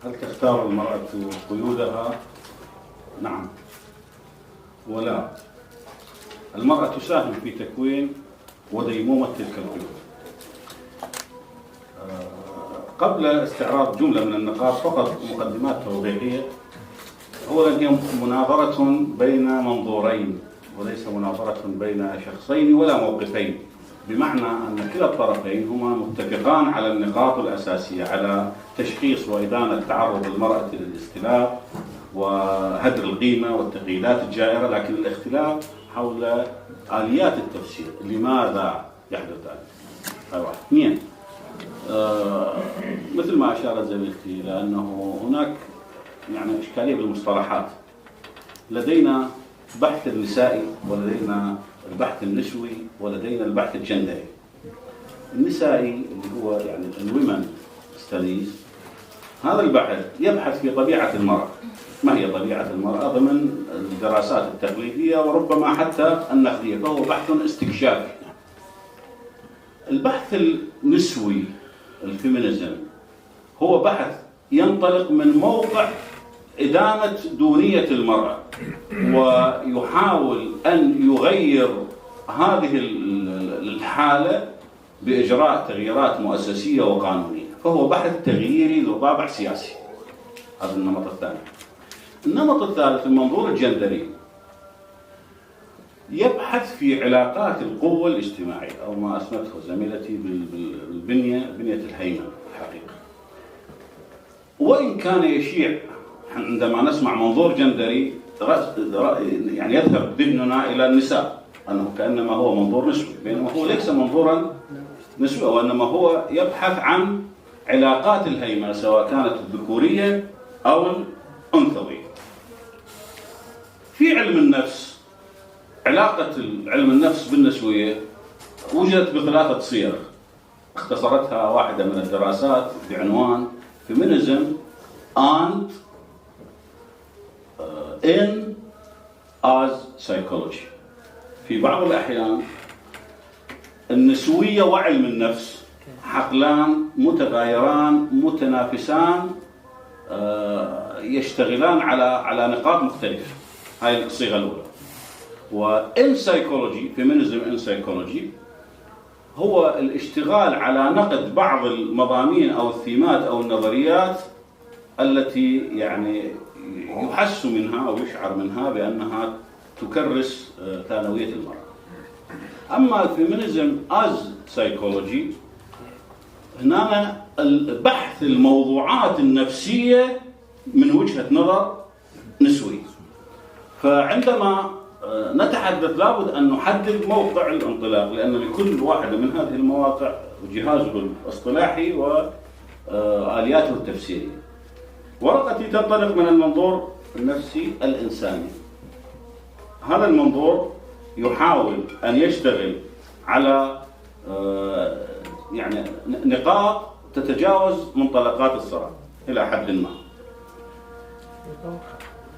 هل تختار المرأة قيودها؟ نعم ولا. المرأة تساهم في تكوين وديمومة تلك القيود. قبل استعراض جملة من النقاط فقط مقدمات توضيحية. أولا هي مناظرة بين منظورين وليس مناظرة بين شخصين ولا موقفين، بمعنى أن كلا الطرفين هما متفقان على النقاط الأساسية، على تشخيص وإدانة تعرض المرأة للاستلاء وهدر القيمة والتقييدات الجائرة، لكن الاختلاف حول آليات التفسير، لماذا يحدث ذلك؟ هذا واحد. اثنين، مثل ما أشارت زميلتي لأنه هناك يعني إشكالية بالمصطلحات. لدينا بحث النسائي ولدينا البحث النسوي ولدينا البحث الجندري. النسائي اللي هو يعني الومن ستاديز، هذا البحث يبحث في طبيعة المرأة، ما هي طبيعة المرأة ضمن الدراسات التقليدية وربما حتى النقدية، فهو بحث استكشافي. البحث النسوي الفيمينيزم هو بحث ينطلق من موقع إدانة دونية المرأة، ويحاول أن يغير هذه الحالة بإجراء تغييرات مؤسسية وقانونية، فهو بحث تغييري ذو طابع سياسي. هذا النمط الثاني. النمط الثالث المنظور الجندري يبحث في علاقات القوة الاجتماعية، أو ما أسمته زميلتي بنية الهيمنة الحقيقة. وإن كان يشيع عندما نسمع منظور جندري يعني يذهب ذهننا إلى النساء، أنه كأنما هو منظور نسوي، بينما هو ليس منظورا نسوي، وإنما هو يبحث عن علاقات الهيمنة سواء كانت الذكورية أو الأنثوية. في علم النفس علاقة علم النفس بالنسوية وجدت بثلاثة صيغ اختصرتها واحدة من الدراسات بعنوان Feminism and in as psychology. في بعض الأحيان النسوية وعلم النفس حقلان متغايران متنافسان، يشتغلان على نقاط مختلفة. هاي الصيغة الأولى. وإن سايكولوجي، فيمينيزم إن سايكولوجي، هو الاشتغال على نقد بعض المضامين أو الثيمات أو النظريات التي يعني يحس منها أو يشعر منها بأنها تكرس ثانوية المرأة. أما الفيمينيزم از سايكولوجي، هنا البحث الموضوعات النفسية من وجهة نظر نسوي. فعندما نتحدث لابد أن نحدد موقع الانطلاق، لأن لكل واحدة من هذه المواقع جهازه الاصطلاحي وآلياته التفسيرية. ورقتي تنطلق من المنظور النفسي الإنساني. هذا المنظور يحاول أن يشتغل على يعني نقاط تتجاوز منطلقات الصراع إلى حد ما.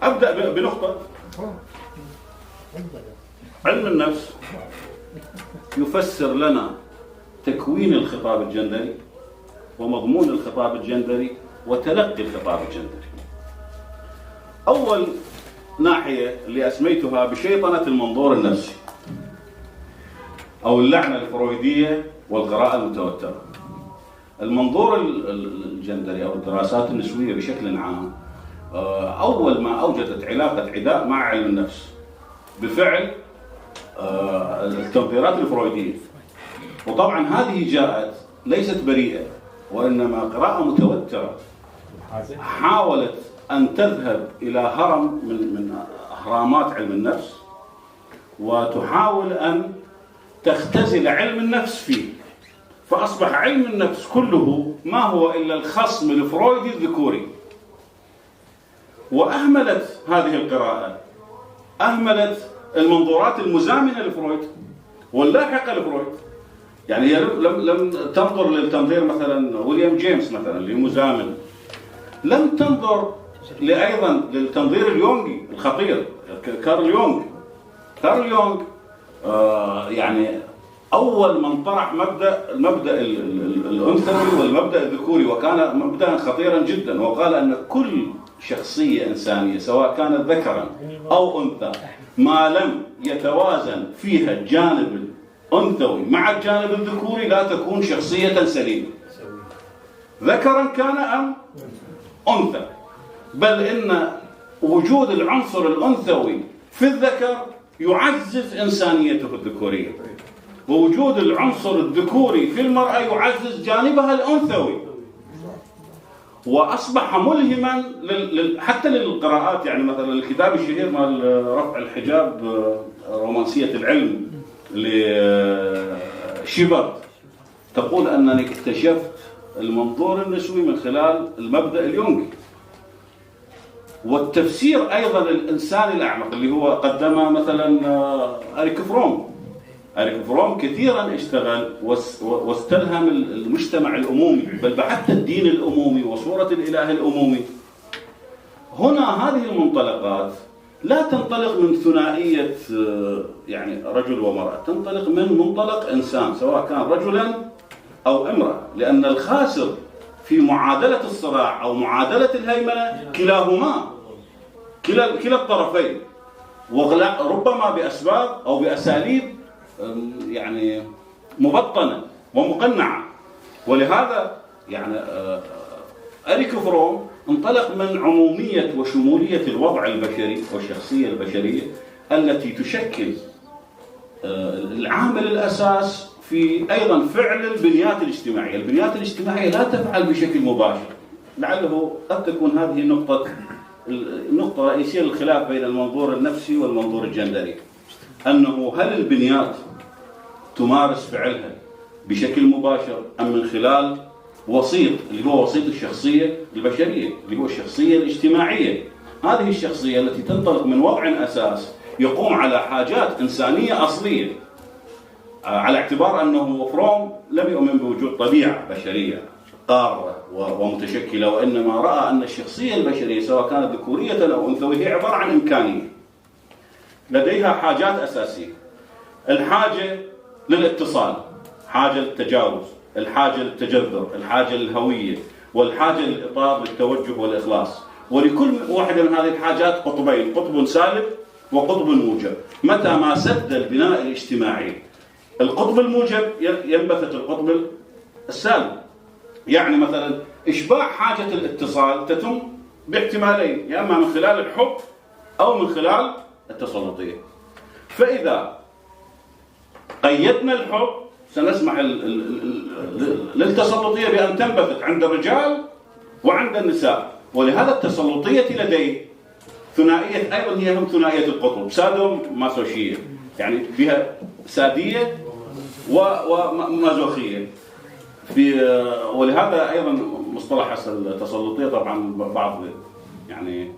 أبدأ بنقطة. علم النفس يفسر لنا تكوين الخطاب الجندري ومضمون الخطاب الجندري وتلقي الخطاب الجندري. أول ناحية اللي أسميتها بشيطنة المنظور النفسي أو اللعنة الفرويدية والقراءة المتوترة. المنظور الجندري أو الدراسات النسوية بشكل عام أول ما أوجدت علاقة عداء مع علم النفس بفعل التنظيرات الفرويدية. وطبعا هذه جاءت ليست بريئة، وإنما قراءة متوترة حاولت أن تذهب إلى هرم من أهرامات علم النفس، وتحاول أن تختزل علم النفس فيه، فأصبح علم النفس كله ما هو إلا الخصم الفرويدي الذكوري. وأهملت هذه القراءة، أهملت المنظورات المزامنة لفرويد واللاحقة لفرويد. يعني هي لم تنظر للتنظير مثلا ويليام جيمس مثلا اللي مزامن، لم تنظر أيضا للتنظير اليونغي الخطير كارل يونغ. يعني أول من طرح المبدأ الأنثوي والمبدأ الذكوري، وكان مبدأ خطيرا جدا، وقال أن كل شخصية إنسانية سواء كانت ذكرا أو أنثى ما لم يتوازن فيها الجانب الأنثوي مع الجانب الذكوري لا تكون شخصية سليمة، ذكرا كان أم أنثى. بل إن وجود العنصر الأنثوي في الذكر يعزز إنسانيته الذكورية، ووجود العنصر الذكوري في المرأة يعزز جانبها الأنثوي، وأصبح ملهما حتى للقراءات. يعني مثلا الكتاب الشهير مال رفع الحجاب، رومانسية العلم لشيبرت، تقول أنني اكتشفت المنظور النسوي من خلال المبدأ اليونغي، والتفسير أيضا الإنساني الأعمق اللي هو قدمه مثلا أريك فروم كثيرا اشتغل واستلهم المجتمع الأمومي، بل حتى الدين الأمومي وصورة الإله الأمومي. هنا هذه المنطلقات لا تنطلق من ثنائية يعني رجل ومرأة، تنطلق من منطلق إنسان سواء كان رجلا أو امرأة، لأن الخاسر في معادلة الصراع أو معادلة الهيمنة كلاهما، كلا الطرفين، وربما بأسباب أو بأساليب يعني مبطنة ومقنعة. ولهذا يعني أريك فروم انطلق من عمومية وشمولية الوضع البشري والشخصية البشرية التي تشكل العامل الأساس في أيضا فعل البنيات الاجتماعية. البنيات الاجتماعية لا تفعل بشكل مباشر، لعله قد تكون هذه النقطة الرئيسية للخلاف بين المنظور النفسي والمنظور الجندري، أنه هل البنيات تمارس فعلها بشكل مباشر أم من خلال وسيط اللي هو وسيط الشخصية البشرية اللي هو الشخصية الاجتماعية. هذه الشخصية التي تنطلق من وضع أساس يقوم على حاجات إنسانية أصلية، على اعتبار أنه فروم لم يؤمن بوجود طبيعة بشرية قارة ومتشكلة، وإنما رأى أن الشخصية البشرية سواء كانت ذكورية أو أنثوية هي عبارة عن إمكانية لديها حاجات أساسية: الحاجة للاتصال، حاجة للتجاوز، الحاجة للتجذر، الحاجة للهوية، والحاجة للإطار للتوجه والإخلاص. ولكل واحدة من هذه الحاجات قطبين: قطب سالب وقطب موجب. متى ما سد البناء الاجتماعي القطب الموجب ينبثق القطب السالب. يعني مثلا إشباع حاجة الاتصال تتم باحتمالين: يا إما من خلال الحب أو من خلال التسلطية. فإذا قيدنا الحب سنسمح للتسلطية بأن تنبثق عند الرجال وعند النساء. ولهذا التسلطية لديه ثنائية أيضا، هي هم ثنائية القطب، سادوم ماسوشية، يعني بها سادية ومازوخية. ولهذا أيضا مصطلح التسلطية طبعا بعض يعني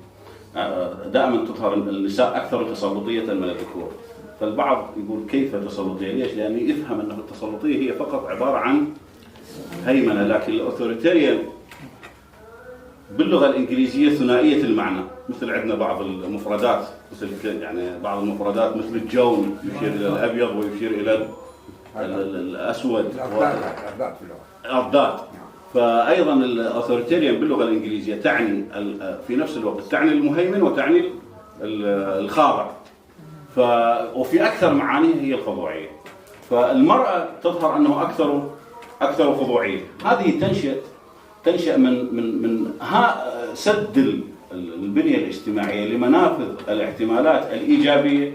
دائما تظهر النساء أكثر تسلطية من الذكور، فالبعض يقول كيف تسلطية؟ ليش؟ لأنه يفهم أن التسلطية هي فقط عبارة عن هيمنة، لكن الأوثوريتاريان باللغة الإنجليزية ثنائية المعنى. مثل عندنا بعض المفردات، مثل يعني بعض المفردات مثل الجون يشير إلى الأبيض ويشير إلى الأسود، الضاد. فأيضا الأوثوريتاريان باللغة الإنجليزية تعني في نفس الوقت تعني المهيمن وتعني الخاضع، وفي أكثر معانيه هي الخضوعية. فالمرأة تظهر أنه أكثر خضوعية. هذه تنشأ من سد البنية الاجتماعية لمنافذ الاحتمالات الإيجابية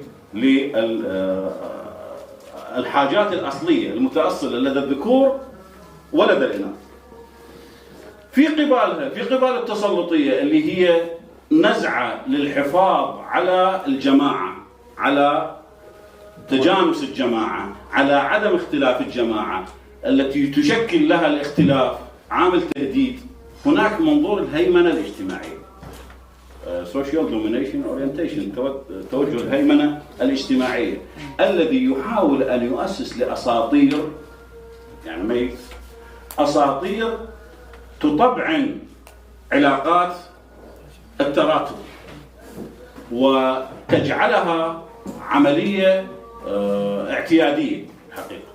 للحاجات الأصلية المتأصلة لدى الذكور ولدى الإناث. في قبال التسلطية اللي هي نزعة للحفاظ على الجماعة، على تجانس الجماعة، على عدم اختلاف الجماعة التي تشكل لها الاختلاف عامل تهديد. هناك منظور الهيمنة الاجتماعية، social domination orientation، توجه الهيمنة الاجتماعية الذي يحاول أن يؤسس لأساطير، يعني ميث، أساطير تطبعن علاقات التراتب وتجعلها عملية اعتيادية حقيقة.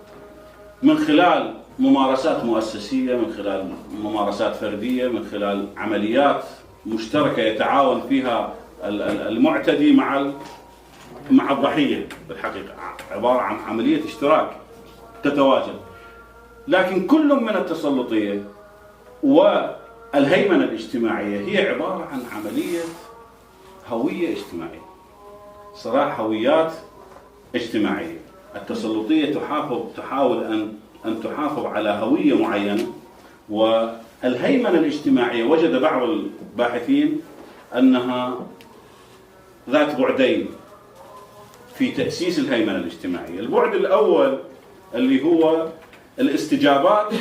من خلال ممارسات مؤسسية، من خلال ممارسات فردية، من خلال عمليات مشتركة يتعاون فيها المعتدي مع الضحية. بالحقيقة عبارة عن عملية اشتراك تتواجد، لكن كل من التسلطية والهيمنة الاجتماعية هي عبارة عن عملية هوية اجتماعية، صراع هويات اجتماعية. التسلطية تحاول أن تحافظ على هوية معينة، والهيمنة الاجتماعية وجد بعض الباحثين أنها ذات بعدين في تأسيس الهيمنة الاجتماعية. البعد الأول اللي هو الاستجابات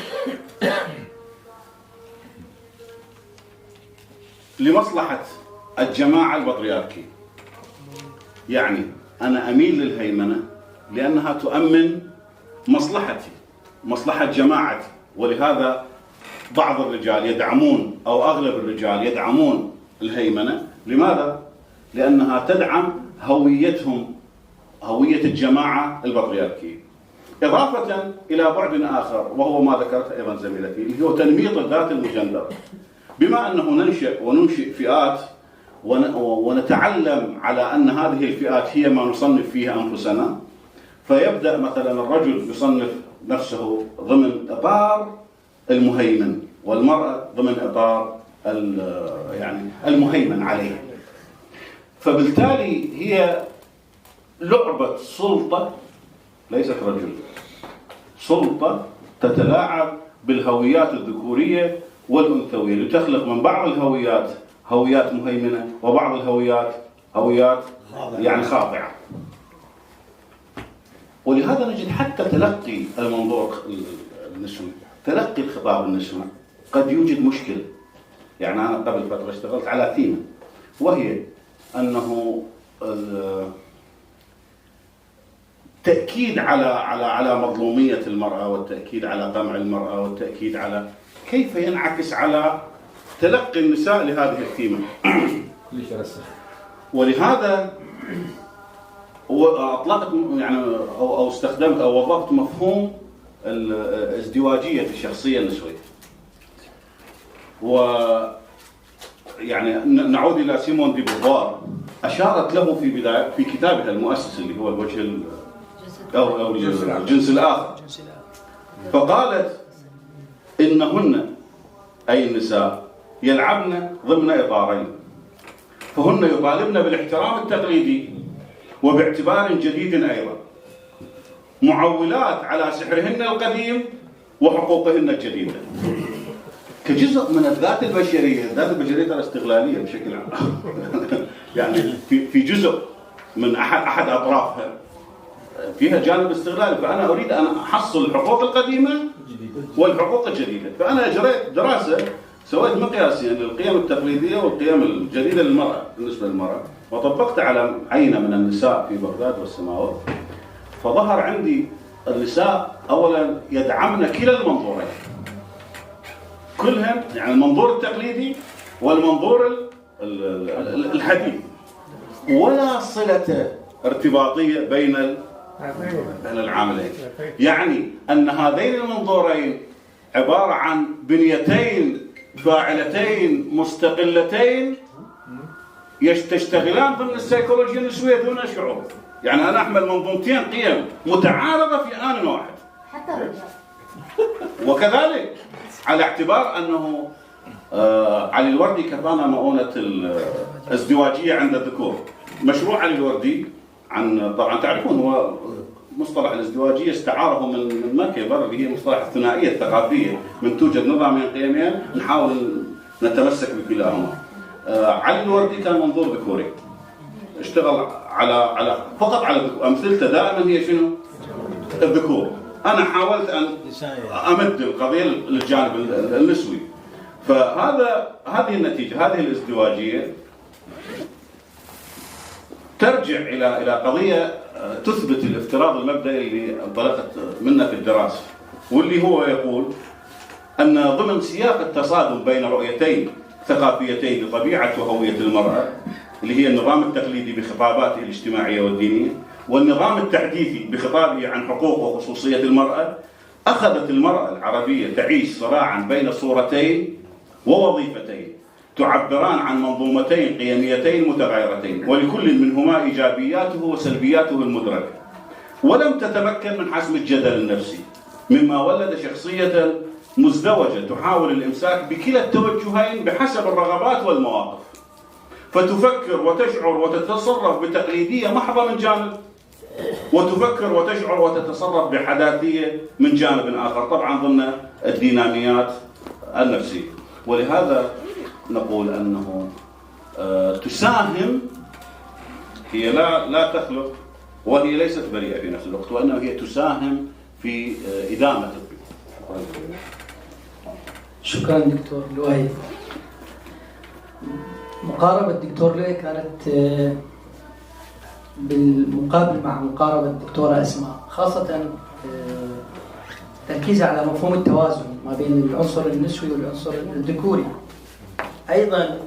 لمصلحة الجماعة البطريركية، يعني أنا أميل للهيمنة لأنها تؤمن مصلحتي، مصلحة جماعتي، ولهذا بعض الرجال يدعمون أو أغلب الرجال يدعمون الهيمنة. لماذا؟ لأنها تدعم هويتهم، هوية الجماعة البطريركية. إضافة إلى بعد آخر وهو ما ذكرته أيضا زميلتي، اللي هو تنميط الذات المجندرة. بما أنه ننشئ فئات ونتعلم على أن هذه الفئات هي ما نصنف فيها أنفسنا، فيبدأ مثلا الرجل يصنف نفسه ضمن إطار المهيمن، والمرأة ضمن إطار يعني المهيمن عليه. فبالتالي هي لعبة سلطة، ليست رجل، سلطة تتلاعب بالهويات الذكورية والأنثوية لتخلق من بعض الهويات هويات مهيمنة، وبعض الهويات هويات يعني خاضعة. ولهذا نجد حتى تلقي المنظور النسوي، تلقي الخطاب النسوي قد يوجد مشكلة. يعني أنا قبل فترة اشتغلت على ثيمة، وهي أنه التأكيد على مظلومية المرأة، والتأكيد على قمع المرأة، والتأكيد على كيف ينعكس على تلقي النساء لهذه الثيمة. ولهذا أطلقت يعني أو استخدمت أو وظفت مفهوم ازدواجية الشخصية النسوية. ويعني نعود إلى سيمون دي بوفوار، أشارت له في بداية في كتابها المؤسس اللي هو الوجه أو الجنس الآخر، فقالت إنهن أي النساء يلعبن ضمن إطارين، فهن يطالبن بالاحترام التقليدي وباعتبار جديد أيضا، معولات على سحرهن القديم وحقوقهن الجديدة، كجزء من الذات البشرية. الذات البشرية الاستغلالية بشكل عام يعني في جزء من أحد أطرافها فيها جانب استغلالي، فأنا أريد أن أحصل الحقوق القديمة والحقوق الجديدة. فأنا أجريت دراسة، سويت مقياسين للقيم التقليدية والقيم الجديدة للمرأة بالنسبة للمرأة، وطبقت على عينة من النساء في بغداد والسماوات. فظهر عندي النساء أولا يدعمن كلا المنظورين كلهم، يعني المنظور التقليدي والمنظور الحديث، ولا صلة ارتباطية بين العاملين. يعني أن هذين المنظورين عبارة عن بنيتين فاعلتين مستقلتين تشتغلان ضمن السيكولوجيا النسوية دون شعور. يعني أنا أحمل منظومتين قيم متعارضة في آن واحد، حتى الرجال. وكذلك على اعتبار أنه علي الوردي كفانا مؤونة الازدواجية عند الذكور. مشروع علي الوردي طبعا تعرفون هو مصطلح الازدواجية استعاره من ماكيافيلي، اللي هي مصطلح الثنائية الثقافية، من توجد نظامين قيمين نحاول نتمسك بكلاهما. علي الوردي كان منظور ذكوري، اشتغل فقط على الذكور، أمثلته دائما هي شنو؟ الذكور. أنا حاولت أن أمد القضية للجانب النسوي. هذه النتيجة، هذه الازدواجية ترجع إلى قضية تثبت الافتراض المبدئي اللي انطلقت منه في الدراسة، واللي هو يقول أن ضمن سياق التصادم بين رؤيتين ثقافيتين لطبيعة وهوية المرأة، اللي هي النظام التقليدي بخطاباته الاجتماعية والدينية، والنظام التحديثي بخطابه عن حقوق وخصوصية المرأة، أخذت المرأة العربية تعيش صراعا بين صورتين ووظيفتين تعبران عن منظومتين قيميتين متغايرتين، ولكل منهما إيجابياته وسلبياته المدركة، ولم تتمكن من حسم الجدل النفسي، مما ولد شخصية مزدوجة تحاول الإمساك بكلا التوجهين بحسب الرغبات والمواقف، فتفكر وتشعر وتتصرف بتقليدية محضة من جانب، وتفكر وتشعر وتتصرف بحداثية من جانب آخر، طبعا ضمن الديناميات النفسية. ولهذا نقول أنه تساهم، هي لا تخلق، وهي ليست بريئة في نفس الوقت، وإنما هي تساهم في إدامة البيئة. شكرا دكتور لؤي. مقاربة الدكتور لؤي كانت بالمقابل مع مقاربة الدكتورة أسماء، خاصة تركيزها على مفهوم التوازن ما بين العنصر النسوي والعنصر الذكوري. أيضا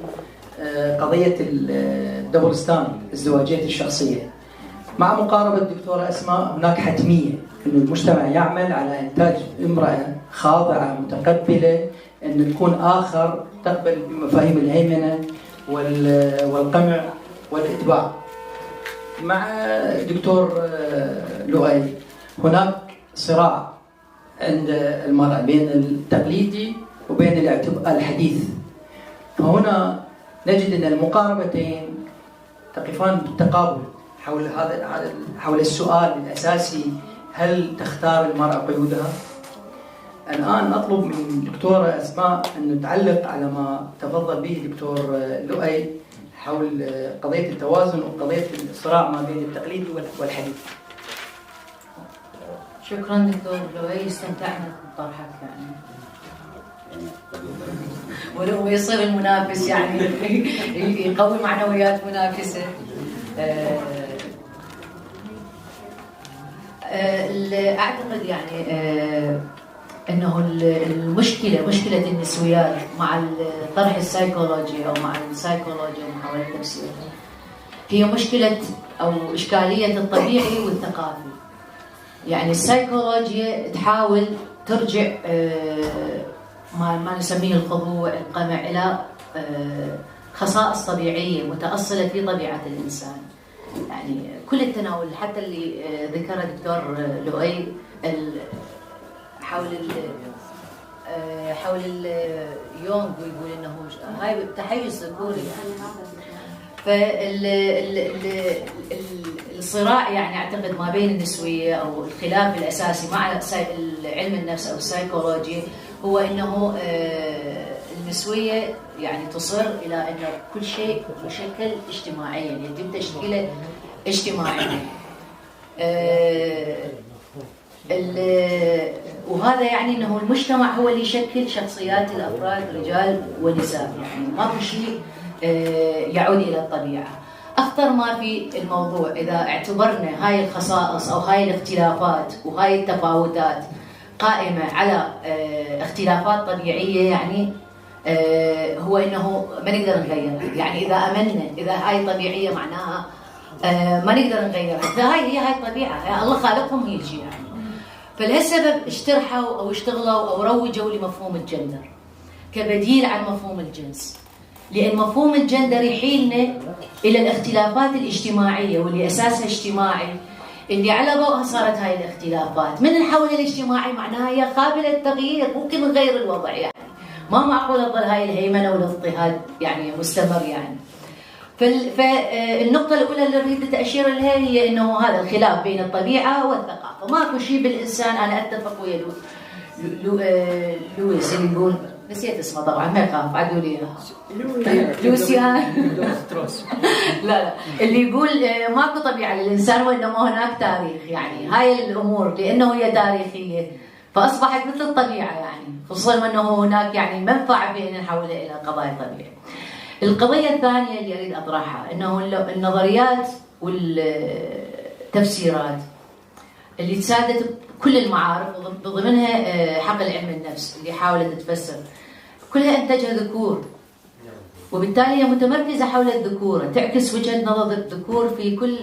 قضية الدبل ستاند، ازدواجية الشخصية. مع مقاربة الدكتورة أسماء هناك حتمية أن المجتمع يعمل على إنتاج امرأة خاضعة متقبلة، أن تكون آخر تقبل بمفاهيم الهيمنة والقمع والإتباع. مع دكتور لؤي هناك صراع عند المرأة بين التقليدي وبين الحديث. هنا نجد أن المقاربتين تقفان بالتقابل حول السؤال الأساسي: هل تختار المرأة قيودها؟ الآن أطلب من الدكتورة أسماء أن تعلق على ما تفضل به دكتور لؤي حول قضية التوازن وقضية الصراع ما بين التقليد والحديث. شكرا دكتور لؤي، استمتعنا بطرحك يعني. ولو يصير المنافس يعني يقوي معنويات منافسه. أعتقد يعني أنه مشكلة النسويات مع الطرح السيكولوجي أو مع السيكولوجيا ومحاولة التفسير هي مشكلة أو إشكالية الطبيعي والثقافي. يعني السيكولوجيا تحاول ترجع ما نسميه الخضوع، القمع، إلى خصائص طبيعية متأصلة في طبيعة الإنسان. يعني كل التناول حتى اللي ذكره دكتور لؤي حول يونغ، ويقول انه هاي تحيز ذكوري. فالصراع يعني اعتقد ما بين النسويه او الخلاف الاساسي مع علم النفس او السيكولوجي هو انه النسويه يعني تصر الى ان كل شيء يشكل اجتماعيا، يتم تشكيله اجتماعيا. وهذا يعني انه المجتمع هو اللي يشكل شخصيات الافراد رجال ونساء، يعني ما في شيء يعود الى الطبيعه. اخطر ما في الموضوع اذا اعتبرنا هاي الخصائص او هاي الاختلافات وهاي التفاوتات قائمه على اختلافات طبيعيه، يعني هو انه ما نقدر نغيرها. يعني اذا امنا اذا هاي طبيعيه معناها ما نقدر نغيرها، هاي الطبيعه، الله خالقهم هيك يعني. فلهالسبب اجترحوا او اشتغلوا او روجوا لمفهوم الجندر كبديل عن مفهوم الجنس، لان مفهوم الجندر يحيلنا الى الاختلافات الاجتماعيه واللي اساسها اجتماعي، اللي على ضوءها صارت هاي الاختلافات من الحول الاجتماعي معناها هي قابله للتغيير، ممكن نغير الوضع. يعني ما معقول تظل هاي الهيمنه والاضطهاد يعني مستمر يعني. فالنقطة الأولى اللي أريد أشير لها هي إنه هذا الخلاف بين الطبيعة والثقافة. ماكو شيء بالإنسان، أنا أتفق ويا لويس اللي يقول، نسيت اسمه طبعا ما يخاف عدوا لي لوسيان لا اللي يقول ماكو طبيعة للإنسان وإنما هناك تاريخ. يعني هاي الأمور لأنه هي تاريخية فأصبحت مثل الطبيعة، يعني خصوصا أنه هناك يعني منفعة في أن نحولها إلى قضايا طبيعية. القضية الثانية اللي أريد أطرحها إنه النظريات والتفسيرات اللي تسادت كل المعارف ضمنها حقل علم النفس اللي حاولت تفسر، كلها أنتجها ذكور، وبالتالي هي متمركزة حول الذكورة، تعكس وجهة نظر الذكور في كل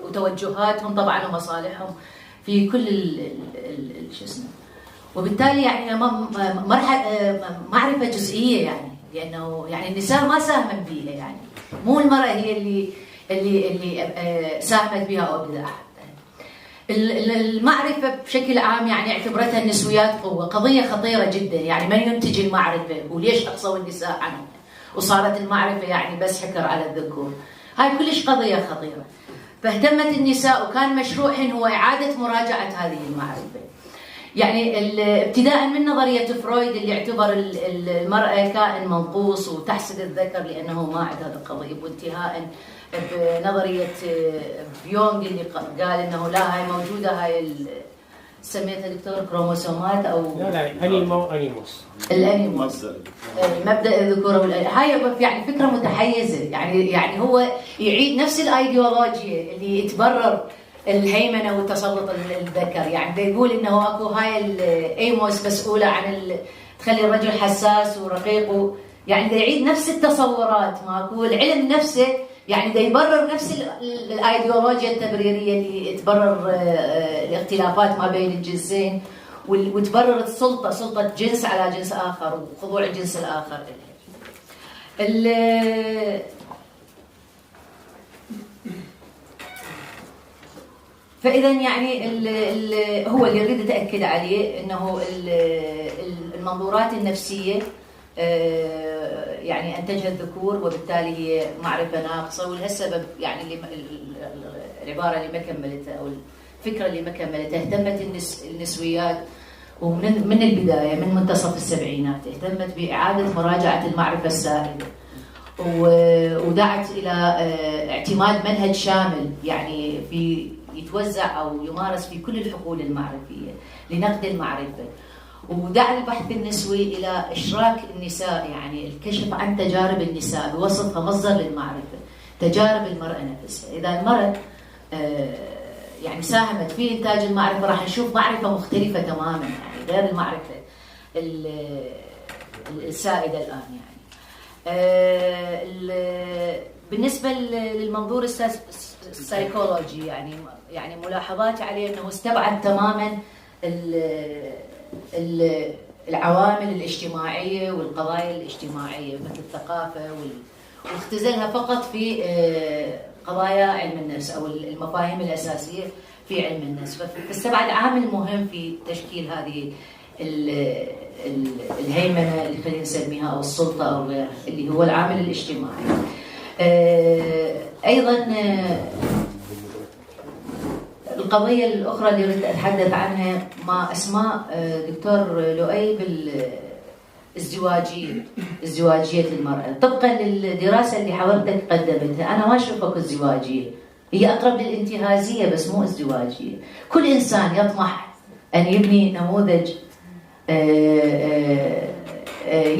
وتوجهاتهم طبعا ومصالحهم في كل شو اسمه. وبالتالي يعني معرفه جزئيه يعني، لانه يعني النساء ما ساهمت بيها، يعني مو المراه هي اللي ساهمت بها او ابدعت. المعرفه بشكل عام يعني اعتبرتها النسويات قضيه خطيره جدا، يعني من ينتج المعرفه وليش اقصوا النساء عنها وصارت المعرفه يعني بس حكر على الذكور. هاي كلش قضيه خطيره. فاهتمت النساء وكان مشروعهن هو اعاده مراجعه هذه المعرفه. يعني ابتداء من نظريه فرويد اللي اعتبر المراه كائن منقوص وتحسد الذكر لانه ما عند هذا القضيه، وانتهاء بنظريه يونغ اللي قال انه لا هاي موجوده، هاي سميتها دكتور كروموسومات او لا انيموس مبدا الذكوره هاي يعني فكره متحيزه، يعني هو يعيد نفس الايديولوجيا اللي تبرر الهيمنه والتسلط الذكر، يعني بيقول انه اكو هاي الايموس مسؤوله عن تخلي الرجل حساس ورقيق، يعني يعيد نفس التصورات ماكو العلم نفسه، يعني يبرر نفس الايديولوجيا التبريريه اللي تبرر الاختلافات ما بين الجنسين وتبرر السلطه، سلطه جنس على جنس اخر وخضوع الجنس الاخر إليه. فاذا يعني هو اللي يريد اتاكد عليه انه المنظورات النفسيه يعني انتجها الذكور، وبالتالي هي معرفه ناقصه، ولهالسبب يعني العباره اللي ما كملتها او الفكره اللي ما كملتها اهتمت النسويات ومن البدايه من منتصف السبعينات اهتمت باعاده مراجعه المعرفه السائده، ودعت الى اعتماد منهج شامل يعني يتوزع او يمارس في كل الحقول المعرفيه لنقد المعرفه، ودعا البحث النسوي الى اشراك النساء، يعني الكشف عن تجارب النساء بوصفها مصدر للمعرفه، تجارب المراه نفسها. اذا المراه يعني ساهمت في انتاج المعرفه راح نشوف معرفه مختلفه تماما، يعني غير المعرفه السائده الان. يعني بالنسبه للمنظور السايكولوجي يعني ملاحظاتي عليه انه استبعد تماما العوامل الاجتماعيه والقضايا الاجتماعيه مثل الثقافه واختزلها فقط في قضايا علم النفس او المفاهيم الاساسيه في علم النفس، فاستبعد عامل مهم في تشكيل هذه الهيمنه اللي خلينا نسميها او السلطه او غيرها، اللي هو العامل الاجتماعي. ايضا القضيه الاخرى اللي اريد اتحدث عنها مع اسماء دكتور لؤي ازدواجيه المراه. طبقا للدراسه اللي حضرتك قدمتها انا ما اشوف اكو ازدواجيه، هي اقرب للانتهازيه بس مو ازدواجيه. كل انسان يطمح ان يبني نموذج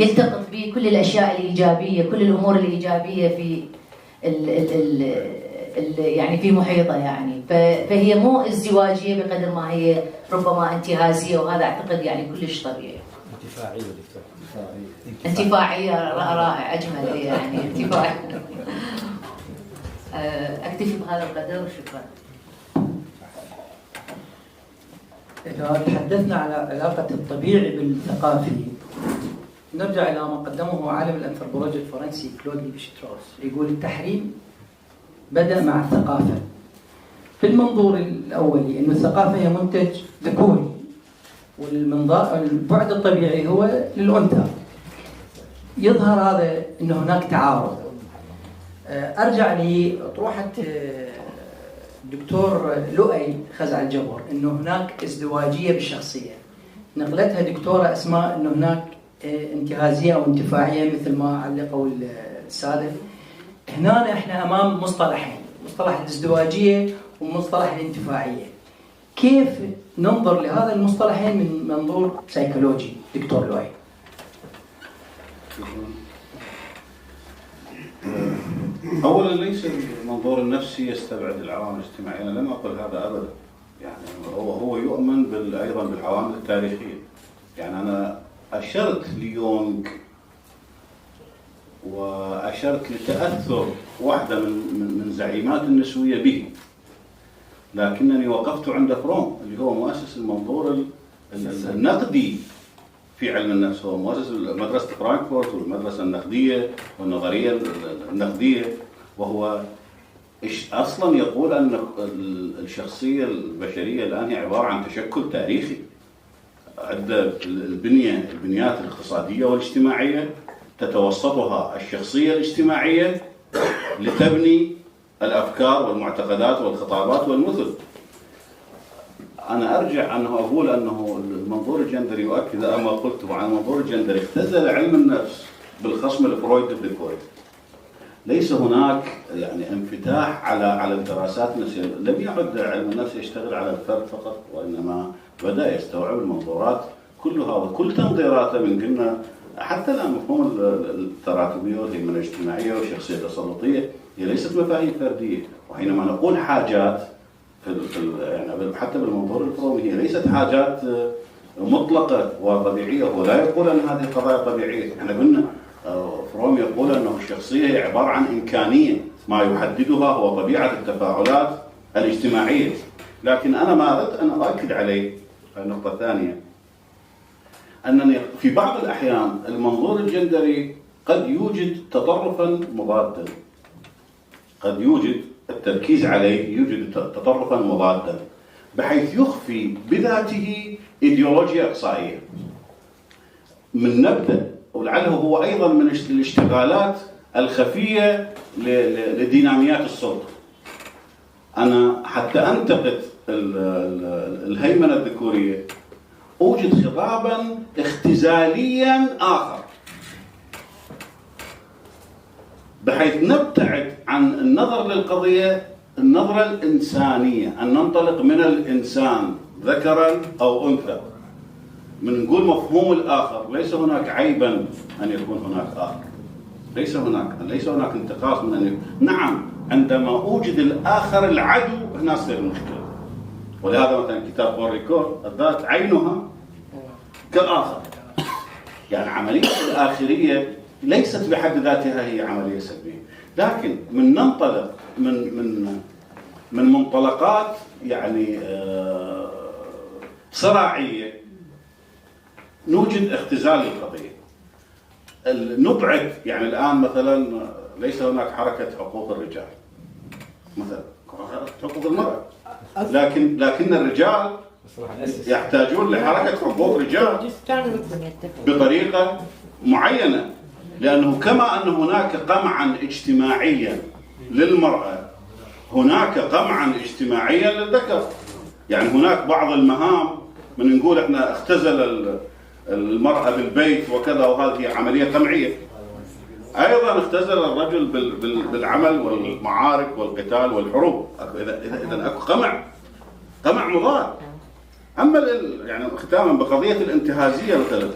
يلتقط به كل الاشياء الايجابيه، كل الامور الايجابيه في يعني في محيطه، يعني فهي مو ازدواجيه بقدر ما هي ربما انتهازيه، وهذا اعتقد يعني كلش طبيعي. انتفاعيه دكتور، انتفاعيه رائع، اجمل يعني انتفاعيه. اكتفي بهذا القدر وشكرا. إذا تحدثنا على علاقة الطبيعي بالثقافي نرجع إلى ما قدمه عالم الأنثروبولوجيا الفرنسي كلود ليفي-ستروس، يقول التحريم بدأ مع الثقافة. في المنظور الأولي أن الثقافة هي منتج ذكوري والبعد الطبيعي هو للأنثى. يظهر هذا أن هناك تعارض. أرجع لأطروحة الدكتور لؤي خزع الجبر أنه هناك ازدواجية بالشخصية، نقلتها دكتورة أسماء أنه هناك انتهازية أو انتفاعية مثل ما علقوا السادة. هنا احنا أمام مصطلحين، مصطلح الازدواجية ومصطلح الانتفاعية. كيف ننظر لهذا المصطلحين من منظور سيكولوجي دكتور لؤي؟ أولا ليس المنظور النفسي يستبعد العوامل الاجتماعية، أنا لم أقل هذا أبدا. يعني هو يؤمن أيضا بالعوامل التاريخية. يعني أنا أشرت ليونغ وأشرت لتأثر واحدة من زعيمات النسوية به، لكنني وقفت عند فروم اللي هو مؤسس المنظور النقدي في علم النفس، هو مؤسس مدرسة فرانكفورت والمدرسة النقدية والنظرية النقدية، وهو أصلا يقول أن الشخصية البشرية الآن هي عبارة عن تشكل تاريخي. عند البنيات الاقتصادية والاجتماعية تتوسطها الشخصية الاجتماعية لتبني الأفكار والمعتقدات والخطابات والمثل. أنا أرجع أنه أقول أنه المنظور الجندري يؤكد ما قلته عن المنظور الجندري. اختزل علم النفس بالخصم الفرويد الديكوري. ليس هناك يعني انفتاح على الدراسات النفسية. لم يعد علم النفس يشتغل على الفرد فقط، وإنما بدأ يستوعب المنظورات كلها وكل تنظيراته. من قلنا حتى الآن مفهوم التراتبية والهيمنة الاجتماعية والشخصية التسلطية هي ليست مفاهيم فردية، وحينما نقول حاجات يعني حتى بالمنظور الفرومي هي ليست حاجات مطلقة وطبيعية. هو لا يقول أن هذه قضايا طبيعية. احنا قلنا فروم يقول أنه الشخصية هي عبارة عن إمكانية، ما يحددها هو طبيعة التفاعلات الاجتماعية. لكن أنا ما أردت أن أؤكد عليه النقطة الثانية، أنني في بعض الأحيان المنظور الجندري قد يوجد تطرفا مضادا، قد يوجد التركيز عليه يوجد تطرفا مضادا بحيث يخفي بذاته إيديولوجيا إقصائية. من نبدأ ولعله هو أيضا من الاشتغالات الخفية لديناميات السلطة. أنا حتى أنتقد الهيمنة الذكورية أوجد خطابا اختزاليا آخر بحيث نبتعد عن النظر للقضية النظرة الإنسانية، أن ننطلق من الإنسان ذكرا أو أنثى، من نقول مفهوم الآخر. ليس هناك عيبا أن يكون هناك آخر، ليس هناك انتقاص من أن نعم عندما أوجد الآخر العدو هنا تصير المشكلة. ولهذا مثلا كتاب بوريكور الذات عينها كالآخر، يعني عملية الآخرية ليست بحد ذاتها هي عملية سلبية، لكن من ننطلق من منطلقات يعني صراعية نوجد اختزال للقضية. نبعد يعني الآن مثلا ليس هناك حركة حقوق الرجال مثلا، حقوق المرأة، لكن الرجال يحتاجون لحركة حقوق الرجال بطريقة معينة، لأنه كما أن هناك قمعا اجتماعيا للمرأة هناك قمعا اجتماعيا للذكر. يعني هناك بعض المهام من نقول احنا اختزل المرأة بالبيت وكذا، وهذه عملية قمعية. أيضا اختزل الرجل بالعمل والمعارك والقتال والحروب. إذا أكو قمع مضاد. أما يعني ختاما بقضية الانتهازية مثلا،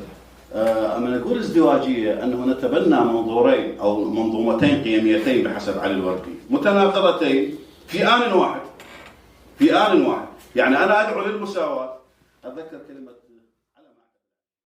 أما نقول الازدواجية أنه نتبنى منظورين أو منظومتين قيميتين بحسب علي الوردي متناقضتين في آن واحد. يعني أنا أدعو للمساواة. أتذكر كلمة